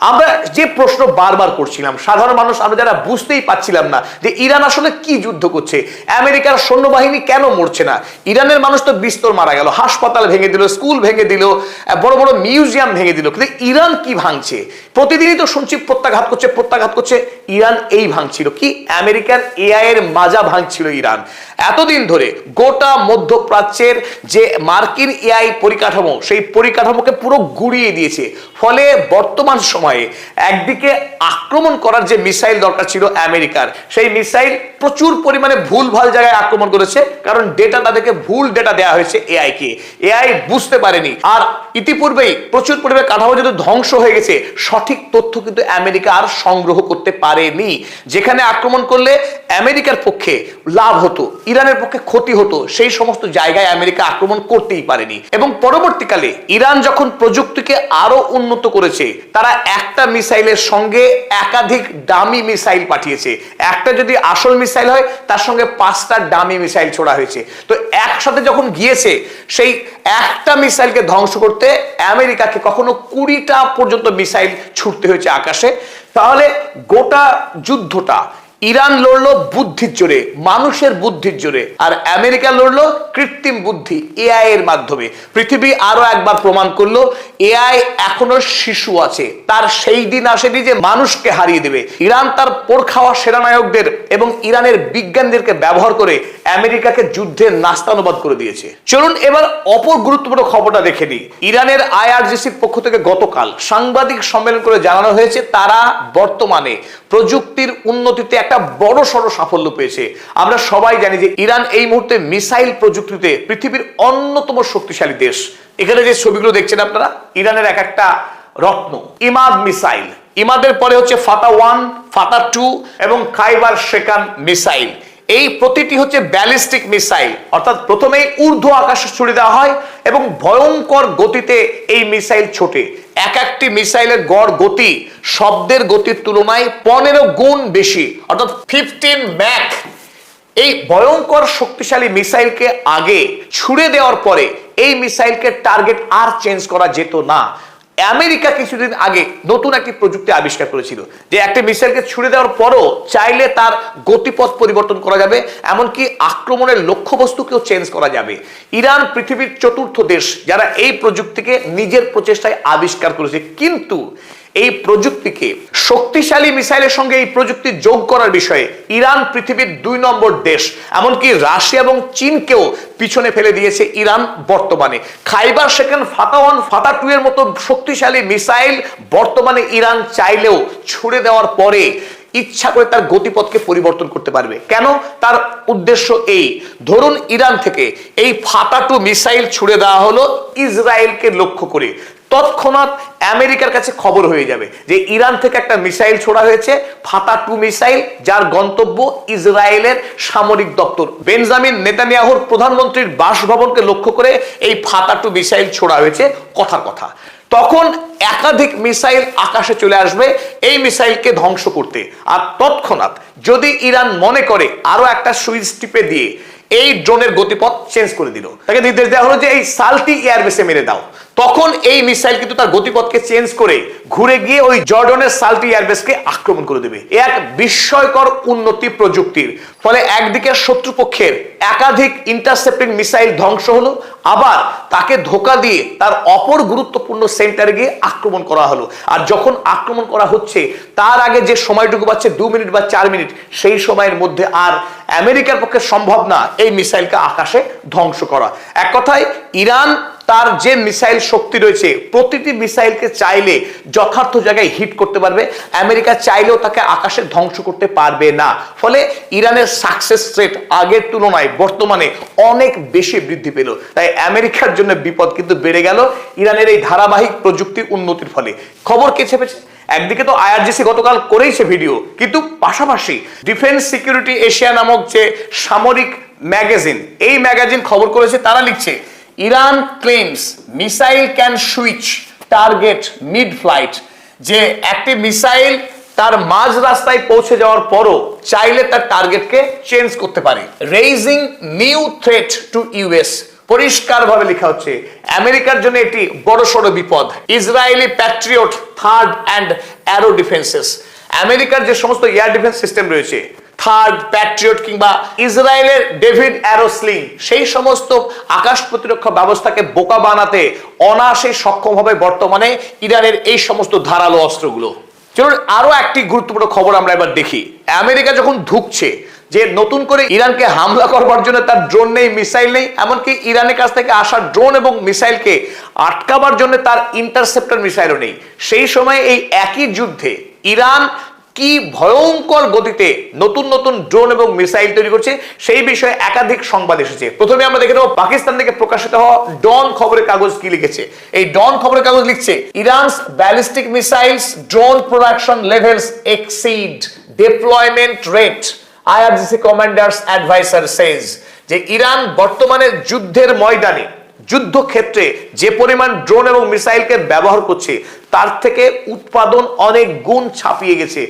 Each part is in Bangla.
আমরা যে প্রশ্ন বারবার করছিলাম, সাধারণ মানুষ আমরা যারা বুঝতেই পারছিলাম না যে ইরান আসলে কি যুদ্ধ করছে, আমেরিকার সৈন্যবাহিনী কেন মরছে না। ইরানের মানুষ তো বিস্তর মারা গেল, হাসপাতাল ভেঙে দিল, স্কুল ভেঙে দিল, বড় বড় মিউজিয়াম ভেঙে দিল, কিন্তু ইরান কি ভাঙছে? প্রতিদিনই তো শুনছি প্রত্যাঘাত করছে প্রত্যাঘাত করছে। ইরান এই ভাঙছিল কি? আমেরিকার এআই এর মাজা ভাঙছিল ইরান। এতদিন ধরে গোটা মধ্যপ্রাচ্যের যে মার্কিন এআই পরিকাঠামো, সেই পরিকাঠামোকে পুরো গুড়িয়ে দিয়েছে। ফলে বর্তমান সময়ে একদিকে আক্রমণ করার যে মিসাইল দরকার ছিল আমেরিকার, সেই মিসাইল প্রচুর পরিমাণে ভুলভাল জায়গায় আক্রমণ করেছে, কারণ ডেটা তাদেরকে ভুল ডেটা দেওয়া হয়েছে এআই কে। এআই বুঝতে পারেনি। আর ইতিপূর্বেই প্রচুর পরিমাণে কাঠামো যদি ধ্বংস হয়ে গেছে, সঠিক তথ্য কিন্তু আমেরিকা আর সংগ্রহ করতে পারেনি। যেখানে আক্রমণ করলে আমেরিকার পক্ষে লাভ হতো, ইরানের পক্ষে ক্ষতি হতো, সেই সমস্ত জায়গায় আমেরিকা আক্রমণ করতেই পারেনি। এবং পরবর্তীকালে ইরান যখন প্রযুক্তিকে আরো উন্নত করেছে, তারা একটা মিসাইলের সঙ্গে একাধিক ডামি মিসাইল পাঠিয়েছে। একটা যদি আসল মিসাইল হয়, তার সঙ্গে 5টা ডামি মিসাইল ছোড়া হয়েছে। তো একসাথে যখন গিয়েছে, সেই একটা মিসাইলকে ধ্বংস করতে আমেরিকাকে কখনো 20টা পর্যন্ত মিসাইল ছুটতে হয়েছে আকাশে। তাহলে গোটা যুদ্ধটা ইরান লড়লো বুদ্ধির জোরে, মানুষের বুদ্ধির জোরে, আর আমেরিকা লড়লো কৃত্রিম বুদ্ধি, এআই এর মাধ্যমে। পৃথিবী আরো একবার প্রমাণ করলো এআই এখনো শিশু আছে, তার সেই দিন আসেনি যে মানুষকে হারিয়ে দেবে। ইরান তার পোড় খাওয়া সেনানায়কদের এবং ইরানের বিজ্ঞানীদেরকে ব্যবহার করে আমেরিকাকে যুদ্ধের নাস্তানুবাদ করে দিয়েছে। চলুন এবার অপর গুরুত্বপূর্ণ খবরটা দেখে নিই। ইরানের আইআরজিসির পক্ষ থেকে গতকাল সাংবাদিক সম্মেলন করে জানানো হয়েছে, তারা বর্তমানে প্রযুক্তির উন্নতিতে একটা বড় সড় সাফল্য পেয়েছে। আমরা সবাই জানি যে ইরান এই মুহূর্তে মিসাইল প্রযুক্তিতে পৃথিবীর অন্যতম শক্তিশালী দেশ। এখানে যে ছবিগুলো দেখছেন আপনারা, ইরানের এক একটা রত্ন। ইমাদ মিসাইল, ইমাদের পরে হচ্ছে ফাতা 1, ফাতা 2 এবং খাইবার শেকান মিসাইল। এই প্রতিটি হচ্ছে ব্যালিস্টিক মিসাইল, অর্থাৎ প্রথমেই ঊর্ধ্ব আকাশে ছুড়ে দেওয়া হয় এবং ভয়ঙ্কর গতিতে এই মিসাইল ছোটে। এক একটি মিসাইলের গড় গতি শব্দের গতির তুলনায় 15 গুণ বেশি, অর্থাৎ 15 ম্যাক। এই ভয়ঙ্কর শক্তিশালী মিসাইলকে আগে ছুড়ে দেওয়ার পরে এই মিসাইলকে টার্গেট আর চেঞ্জ করা যেত না। আমেরিকা কিছুদিন আগে নতুন একটি প্রযুক্তি আবিষ্কার করেছিল, যে একটা মিসাইলকে ছুড়ে দেওয়ার পরও চাইলে তার গতিপথ পরিবর্তন করা যাবে, এমনকি আক্রমণের লক্ষ্যবস্তুকেও চেঞ্জ করা যাবে। ইরান পৃথিবীর 4র্থ দেশ যারা এই প্রযুক্তিকে নিজের প্রচেষ্টায় আবিষ্কার করেছে। কিন্তু এই প্রযুক্তিকে শক্তিশালী মিসাইলের সঙ্গে এই প্রযুক্তি যোগ করার বিষয়ে ইরান পৃথিবীর 2 নম্বর দেশ। এমনকি রাশিয়া এবং চীনকেও পিছনে ফেলে দিয়েছে ইরান বর্তমানে। খাইবার শেকান ফাতা 1, ফাতা 2 এর মতো শক্তিশালী মিসাইল বর্তমানে ইরান চাইলেও ছুড়ে দেওয়ার পরে ইচ্ছা করে তার গতিপথকে পরিবর্তন করতে পারবে। কেন? তার উদ্দেশ্য এই, ধরুন ইরান থেকে এই ফাতা 2 মিসাইল ছুড়ে দেওয়া হলো ইসরায়েলকে লক্ষ্য করে, তৎক্ষণাৎ আমেরিকার কাছে খবর হয়ে যাবে যে ইরান থেকে একটা মিসাইল ছোড়া হয়েছে, ফাতা 2 মিসাইল, যার গন্তব্য ইসরায়েলের সামরিক দপ্তর। বেঞ্জামিন নেতানিয়াহুর প্রধানমন্ত্রীর বাসভবনকে লক্ষ্য করে এই ফাতা 2 মিসাইল ছোড়া হয়েছে, কথার কথা। তখন একাধিক মিসাইল আকাশে চলে আসবে এই মিসাইলকে ধ্বংস করতে। আর তৎক্ষণাৎ যদি ইরান মনে করে আরো একটা সুইচ টিপে দিয়ে এই ড্রোনের গতিপথ চেঞ্জ করে দিল, তাকে নির্দেশ দেওয়া হলো যে এই সাল্টি এয়ারবেসে মেরে দাও, তখন এই মিসাইল কিন্তু তার গতিপথকে চেঞ্জ করে ঘুরে গিয়ে ওই জর্ডনের সাল্টি এয়ারবেসকে আক্রমণ করে দেবে। এক বিস্ময়কর উন্নতি প্রযুক্তির ফলে একদিকে শত্রুপক্ষের একাধিক ইন্টারসেপ্টিং মিসাইল ধ্বংস হলো, আবার তাকে ধোঁকা দিয়ে তার অপর গুরুত্বপূর্ণ সেন্টারে গিয়ে আক্রমণ করা হলো। আর যখন আক্রমণ করা হচ্ছে, তার আগে যে সময়টুকু পাচ্ছে 2 মিনিট বা 4 মিনিট, সেই সময়ের মধ্যে আর আমেরিকার পক্ষে সম্ভব না এই মিসাইলকে আকাশে ধ্বংস করা। এক কথায় ইরান তার যে মিসাইল শক্তি রয়েছে, প্রতিটি মিসাইলকে চাইলে যথার্থ জায়গায় হিট করতে পারবে। আমেরিকা চাইলেও তাকে আকাশে ধ্বংস করতে পারবে না। ফলে ইরানের সাকসেস রেট আগের তুলনায় বর্তমানে অনেক বেশি বৃদ্ধি পেল। তাই আমেরিকার জন্য বিপদ কিন্তু বেড়ে গেল ইরানের এই ধারাবাহিক প্রযুক্তি উন্নতির ফলে। খবর কে ছেপেছে? একদিকে তো আইআরজিসি গতকাল করেইছে ভিডিও, কিন্তু পাশাপাশি ডিফেন্স সিকিউরিটি এশিয়া নামক যে সামরিক ম্যাগাজিন, এই ম্যাগাজিন খবর করেছে, তারা লিখছে Iran claims missile can switch target mid flight, যে একটি মিসাইল তার মাঝ রাস্তায় পৌঁছে যাওয়ার পরও চাইলে তার টার্গেটকে চেঞ্জ করতে পারে। Raising new threat to US পরিষ্কারভাবে লেখা হচ্ছে আমেরিকার জন্য এটি বড়সড় বিপদ। Israeli Patriot third and arrow defences, আমেরিকার যে সমস্ত এয়ার ডিফেন্স সিস্টেম রয়েছে, থার্ড, প্যাট্রিয়ট কিংবা ইসরায়েলের ডেভিড অ্যারো স্লিং, সেই সমস্ত আকাশ প্রতিরক্ষা ব্যবস্থাকে বোকা বানাতে অনায়াসে সক্ষম হবে বর্তমানে ইরানের এই সমস্ত ধারালো অস্ত্রগুলো। চলুন আরো একটি গুরুত্বপূর্ণ খবর আমরা এবার দেখি। আমেরিকা যখন ঢুকছে যে নতুন করে ইরানকে হামলা করবার জন্য তার ড্রোন নেই, মিসাইল নেই, এমনকি ইরানের কাছ থেকে আসা ড্রোন এবং মিসাইলকে আটকাবার জন্য তার ইন্টারসেপ্টর মিসাইলও নেই, সেই সময় এই একই যুদ্ধে ইরান কি ভয়ঙ্কর গতিতে নতুন নতুন ড্রোন এবং মিসাইল তৈরি করছে সেই বিষয়ে একাধিক সংবাদ এসেছে। প্রথমে আমরা দেখে নেব পাকিস্তান থেকে প্রকাশিত হওয়া ডন খবরের কাগজ কি লিখেছে। এই ডন খবরের কাগজ লিখছে, Iran's ballistic missiles drone production levels exceed deployment rate, IRGC commanders adviser says, যে ইরান বর্তমানে যুদ্ধের ময়দানে, যুদ্ধক্ষেত্রে যে পরিমাণ ড্রোন এবং মিসাইলকে ব্যবহার করছে তার থেকে উৎপাদন অনেক গুণ ছাপিয়ে গেছে।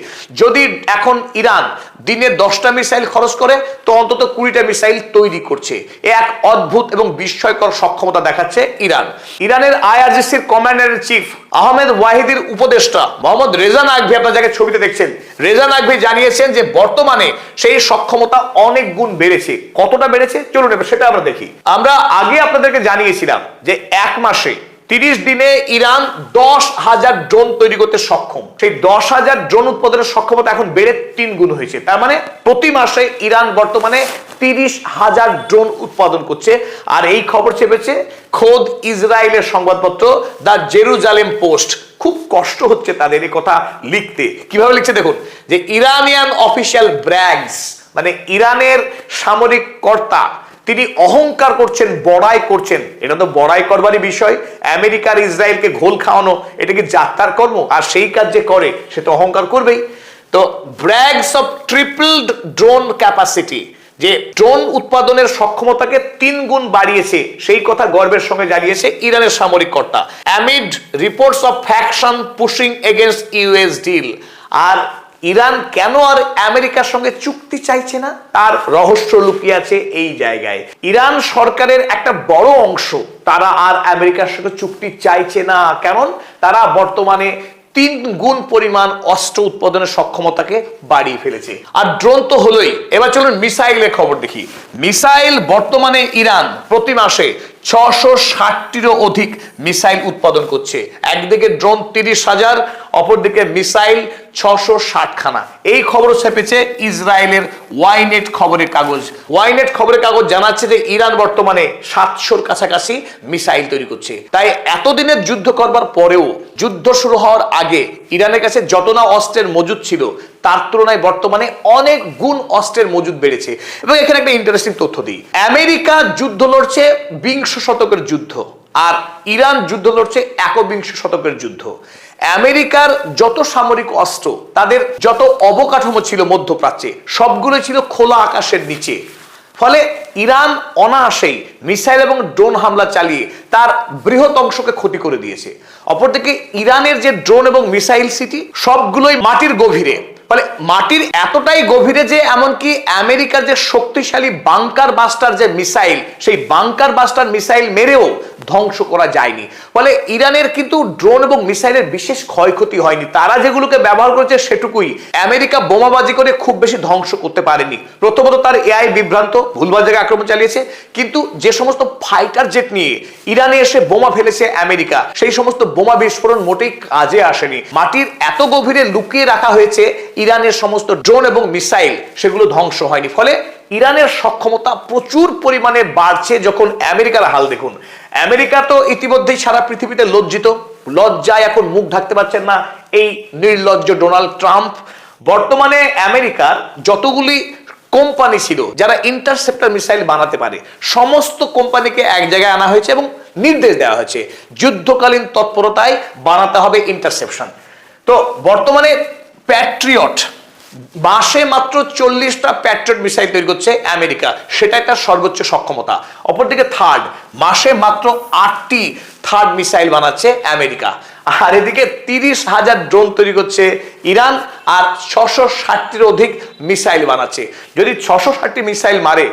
যদি এখন ইরান দিনে 10টা মিসাইল খরচ করে তো অন্তত 20টা মিসাইল তৈরি করছে। এক অদ্ভুত এবং বিস্ময়কর সক্ষমতা দেখাচ্ছে ইরান। ইরানের আইআরজিসির কমান্ডার ইন চিফ আহমেদ ওয়াহিদির উপদেষ্টা মোহাম্মদ রেজা নাকভি, আপনারা যাকে ছবিতে দেখছেন, রেজা নাকভি জানিয়েছেন যে বর্তমানে সেই সক্ষমতা অনেক গুণ বেড়েছে। কতটা বেড়েছে চলুন এবার সেটা আমরা দেখি। আমরা আগে আপনাদেরকে জানিয়েছিলাম যে এক মাসে 30 দিনে ইরান 10,000 ড্রোন তৈরি করতে সক্ষম। সেই 10,000 ড্রোন উৎপাদনের সক্ষমতা এখন বেড়ে 3 গুণ হয়েছে। তার মানে প্রতি মাসে ইরান বর্তমানে 30,000 ড্রোন উৎপাদন করছে। আর এই খবর চেপেছে খোদ ইসরায়েলের সংবাদপত্র দ্য জেরুজালেম পোস্ট। খুব কষ্ট হচ্ছে তাদের এই কথা লিখতে। কিভাবে লিখছে দেখুন, যে ইরানিয়ান অফিসিয়াল ব্র্যাগস, মানে ইরানের সামরিক কর্তা তিনি অহংকার করছেন, বড়াই করছেন। এটা তো বড়াই করবারই বিষয়। আমেরিকার ইসরায়েলকে ঘোল খাওয়ানো এটা কি যাত্রার কর্ম? আর সেই কাজ যে করে সে তো অহংকার করবেই। তো ব্র্যাগস অফ ট্রিপলড ড্রোন ক্যাপাসিটি, যে ড্রোন উৎপাদনের সক্ষমতাকে 3 গুণ বাড়িয়েছে, সেই কথা গর্বের সঙ্গে জানিয়েছে ইরানের সামরিক কর্তা। Amid reports of faction pushing against US deal. আর ইরান কেন আর আমেরিকার সঙ্গে চুক্তি চাইছে না, তার রহস্য লুকিয়ে আছে এই জায়গায়। ইরান সরকারের একটা বড় অংশ তারা আর আমেরিকার সঙ্গে চুক্তি চাইছে না, কারণ তারা বর্তমানে 3 গুণ পরিমাণ অস্ত্র উৎপাদনের সক্ষমতাকে বাড়িয়ে ফেলেছে। আর ড্রোন তো হলোই, এবার চলুন মিসাইলের খবর দেখি। মিসাইল বর্তমানে ইরান প্রতি মাসে 660টিরও অধিক মিসাইল উৎপাদন করছে। একদিকে ড্রোন 30,000, অপরদিকে মিসাইল 660 খানা। এই খবর ছেপেছে ইসরায়েলের ওয়াইনেট খবরের কাগজ। ওয়াইনেট খবরের কাগজ জানাচ্ছে যে ইরান বর্তমানে 700-র কাছাকাছি মিসাইল তৈরি করছে। তাই এতদিনের যুদ্ধ করবার পরেও, যুদ্ধ শুরু হওয়ার আগে ইরানের কাছে যত না অস্ত্রের মজুদ ছিল তার তুলনায় বর্তমানে অনেক গুণ অস্ত্রের মজুদ বেড়েছে। এবং এখানে একটা ইন্টারেস্টিং তথ্য দিই, আমেরিকা যুদ্ধ লড়ছে 20 শতকের যুদ্ধ, আর ইরান যুদ্ধ লড়ছে 21 শতকের যুদ্ধ। আমেরিকার যত সামরিক অস্ত্র, তাদের যত অবকাঠামো ছিল মধ্যপ্রাচ্যে, সবগুলো ছিল খোলা আকাশের নিচে। ফলে ইরান অনায়াসেই মিসাইল এবং ড্রোন হামলা চালিয়ে তার বৃহৎ অংশকে ক্ষতি করে দিয়েছে। অপরদিকে ইরানের যে ড্রোন এবং মিসাইল সিটি সবগুলোই মাটির গভীরে। ফলে মাটির এতটাই গভীরে যে এমনকি আমেরিকার যে শক্তিশালী বাংকার বাস্টার যে মিসাইল, সেই বাংকার বাস্টার মিসাইল মেরেও ধ্বংস করা যায়নি। ফলে ইরানের কিন্তু ড্রোন এবং মিসাইলের বিশেষ ক্ষয়ক্ষতি হয়নি। তারা যেগুলোকে ব্যবহার করেছে সেটুকুই। আমেরিকা বোমাবাজি করে খুব বেশি ধ্বংস করতে পারেনি। প্রথমত তার এআই বিভ্রান্ত, ভুলভাল জায়গায় আক্রমণ চালিয়েছে। কিন্তু যে সমস্ত ফাইটার জেট নিয়ে ইরানে এসে বোমা ফেলেছে আমেরিকা, সেই সমস্ত বোমা বিস্ফোরণ মোটেই কাজে আসেনি। মাটির এত গভীরে লুকিয়ে রাখা হয়েছে ইরানের সমস্ত ড্রোন এবং মিসাইল, সেগুলো ধ্বংস হয়নি। ফলে ইরানের সক্ষমতা প্রচুর পরিমাণে বাড়ছে। যখন আমেরিকার হাল দেখুন, আমেরিকা তো ইতিমধ্যেই সারা পৃথিবীতে লজ্জিত, লজ্জায় এখন মুখ ঢাকতে পারছেন না এই নির্লজ্জ ডোনাল্ড ট্রাম্প। বর্তমানে আমেরিকার যতগুলি কোম্পানি ছিল যারা ইন্টারসেপ্টর মিসাইল বানাতে পারে, সমস্ত কোম্পানিকে এক জায়গায় আনা হয়েছে এবং নির্দেশ দেওয়া হয়েছে যুদ্ধকালীন তৎপরতায় বানাতে হবে ইন্টারসেপশন। তো বর্তমানে প্যাট্রিয়ট মাসে মাত্র 40টা প্যাট্রিয়ট মিসাইল তৈরি করছে আমেরিকা, সেটা একটা সর্বোচ্চ সক্ষমতা। অপরদিকে থার্ড, মাসে মাত্র 8টি থার্ড মিসাইল বানাচ্ছে আমেরিকা। আর এদিকে 30,000 ড্রোন তৈরি করছে ইরান, আর 660টির অধিক মিসাইল বানাচ্ছে। যদি 660টি মিসাইল মারে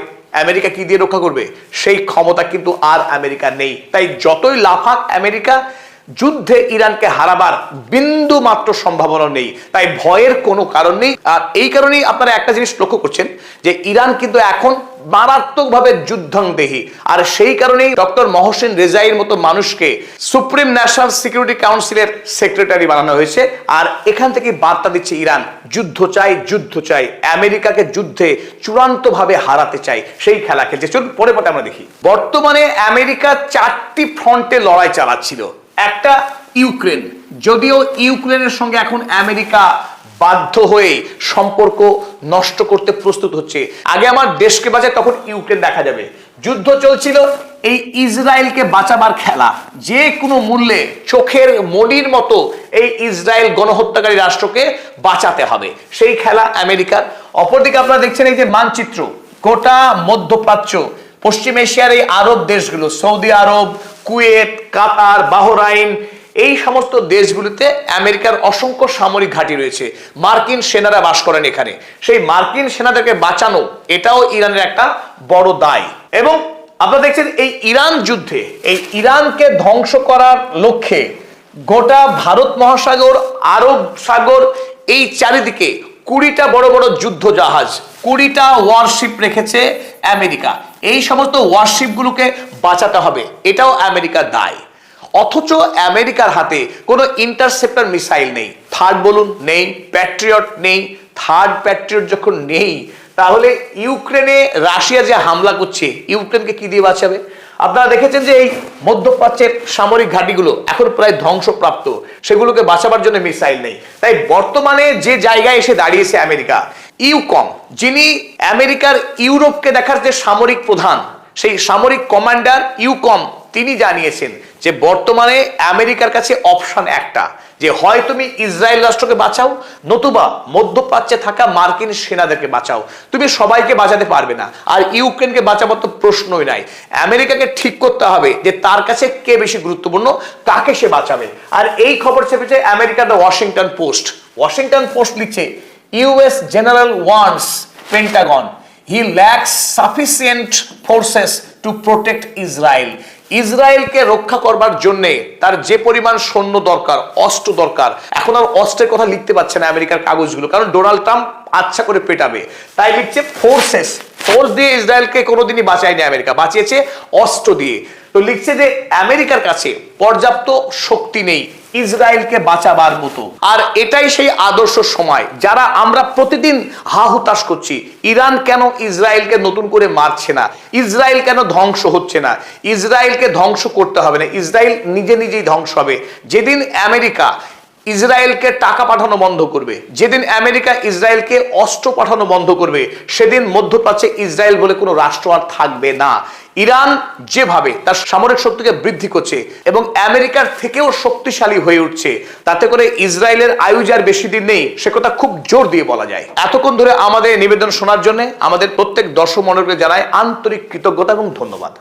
আমেরিকা কি দিয়ে রক্ষা করবে? সেই ক্ষমতা কিন্তু আর আমেরিকা নেই। তাই যতই লাফাক আমেরিকা, যুদ্ধে ইরানকে হারাবার বিন্দু মাত্র সম্ভাবনা নেই। তাই ভয়ের কোনো কারণ নেই। আর এই কারণেই আপনারা একটা জিনিস লক্ষ্য করছেন যে ইরান কিন্তু এখন মারাত্মকভাবে যুদ্ধাংদেহী। আর সেই কারণেই ডক্টর মহসিন রেজাইর মতো মানুষকে সুপ্রিম ন্যাশনাল সিকিউরিটি কাউন্সিলের সেক্রেটারি বানানো হয়েছে। আর এখান থেকে বার্তা দিচ্ছে ইরান যুদ্ধ চাই, যুদ্ধ চাই, আমেরিকাকে যুদ্ধে চূড়ান্তভাবে হারাতে চাই, সেই খেলা খেলছে। চলুন পরে আমরা দেখি। বর্তমানে আমেরিকা 4টি ফ্রন্টে লড়াই চালাচ্ছিল। একটা ইউক্রেন, যদিও ইউক্রেনের সঙ্গে এখন আমেরিকা বাধ্য হয়ে সম্পর্ক নষ্ট করতে প্রস্তুত হচ্ছে। আগে আমার দেশকে বাঁচায়, তখন ইউক্রেন দেখা যাবে। যুদ্ধ চলছিল, এই ইসরায়েলকে বাঁচাবার খেলা, যে কোনো মূল্যে চোখের মনির মতো এই ইসরায়েল গণহত্যাকারী রাষ্ট্রকে বাঁচাতে হবে, সেই খেলা আমেরিকার। অপরদিকে আপনারা দেখছেন এই যে মানচিত্র, গোটা মধ্যপ্রাচ্য, পশ্চিম এশিয়ার এই আরব দেশগুলো, সৌদি আরব, কুয়েত, কাতার, বাহরাইন, এই সমস্ত দেশগুলিতে আমেরিকার অসংখ্য সামরিক ঘাঁটি রয়েছে। মার্কিন সেনারা বাস করেন এখানে। সেই মার্কিন সেনাদেরকে বাঁচানো, এটাও ইরানের একটা বড় দায়। এবং আপনারা দেখছেন এই ইরান যুদ্ধে, এই ইরানকে ধ্বংস করার লক্ষ্যে গোটা ভারত মহাসাগর, আরব সাগর, এই চারিদিকে 20টা বড় বড় যুদ্ধ জাহাজ, 20টা ওয়ারশিপ রেখেছে আমেরিকা। এই সমস্ত ওয়ারশিপগুলোকে বাঁচাতে হবে, এটাও আমেরিকার দায়। অথচ আমেরিকার হাতে কোনো ইন্টারসেপ্টর মিসাইল নেই, থার্ড বলুন নেই, প্যাট্রিয়ট নেই। থার্ড প্যাট্রিয়ট যখন নেই, তাহলে ইউক্রেনে রাশিয়া যে হামলা করছে, ইউক্রেনকে কি দিয়ে বাঁচাবে? আপনারা দেখেছেন যে এই মধ্যপ্রাচ্যের সামরিক ঘাঁটিগুলো এখন প্রায় ধ্বংসপ্রাপ্ত, সেগুলোকে বাঁচাবার জন্য মিসাইল নেই। তাই বর্তমানে যে জায়গায় এসে দাঁড়িয়েছে আমেরিকা, ইউকম, যিনি আমেরিকার ইউরোপকে দেখার যে সামরিক প্রধান, সেই সামরিক কমান্ডার ইউকম, তিনি জানিয়েছেন যে বর্তমানে আমেরিকার কাছে অপশন একটা, যে হয় তুমি ইসরায়েল রাষ্ট্রকে বাঁচাও, নতুবা মধ্যপ্রাচ্যে থাকা মার্কিন সেনাদেরকে বাঁচাও। তুমি সবাইকে বাঁচাতে পারবে না, আর ইউক্রেনকে বাঁচাবার তো প্রশ্নই নাই। আমেরিকাকে ঠিক করতে হবে যে তার কাছে কে বেশি গুরুত্বপূর্ণ, কাকে সে বাঁচাবে। আর এই খবর চেপেছে আমেরিকার ওয়াশিংটন পোস্ট। ওয়াশিংটন পোস্ট লিখছে, US general wants Pentagon he lakhs sufficient forces to protect Israel. ইসরায়েলকে রক্ষা করবার জন্য তার যে পরিমাণ সৈন্য দরকার, অস্ত্র দরকার, এখন আর অস্ত্রের কথা লিখতে পারছে না আমেরিকার কাগজগুলো, কারণ ডোনাল্ড ট্রাম্প আচ্ছা করে পেটাবে। তাই লিখছে ফোর্সেস, ফোর্স দিয়ে ইসরায়েলকে কোনোদিনই বাঁচায়নি আমেরিকা, বাঁচিয়েছে অস্ত্র দিয়ে। তো লিখছে যে আমেরিকার কাছে পর্যাপ্ত শক্তি নেই ইসরায়েলকে বাঁচাবার মতো। আর এটাই সেই আদর্শ সময় যারা আমরা প্রতিদিন হা হুতাশ করছি, ইরান কেন ইসরায়েলকে নতুন করে মারছে না, ইসরায়েল কেন ধ্বংস হচ্ছে না। ইসরায়েলকে ধ্বংস করতে হবে না, ইসরায়েল নিজে নিজেই ধ্বংস হবে। যেদিন আমেরিকা ইসরায়েলকে টাকা পাঠানো বন্ধ করবে, যেদিন আমেরিকা ইসরায়েলকে অস্ত্র পাঠানো বন্ধ করবে, সেদিন মধ্যপ্রাচ্যে ইসরায়েল বলে কোনো রাষ্ট্র আর থাকবে না। ইরান যেভাবে তার সামরিক শক্তিকে বৃদ্ধি করছে এবং আমেরিকার থেকেও শক্তিশালী হয়ে উঠছে, তাতে করে ইসরায়েলের আয়ু যার বেশি দিন নেই, সে কথা খুব জোর দিয়ে বলা যায়। এতক্ষণ ধরে আমাদের নিবেদন শোনার জন্য আমাদের প্রত্যেক দর্শক মণ্ডলীকে জানাই আন্তরিক কৃতজ্ঞতা এবং ধন্যবাদ।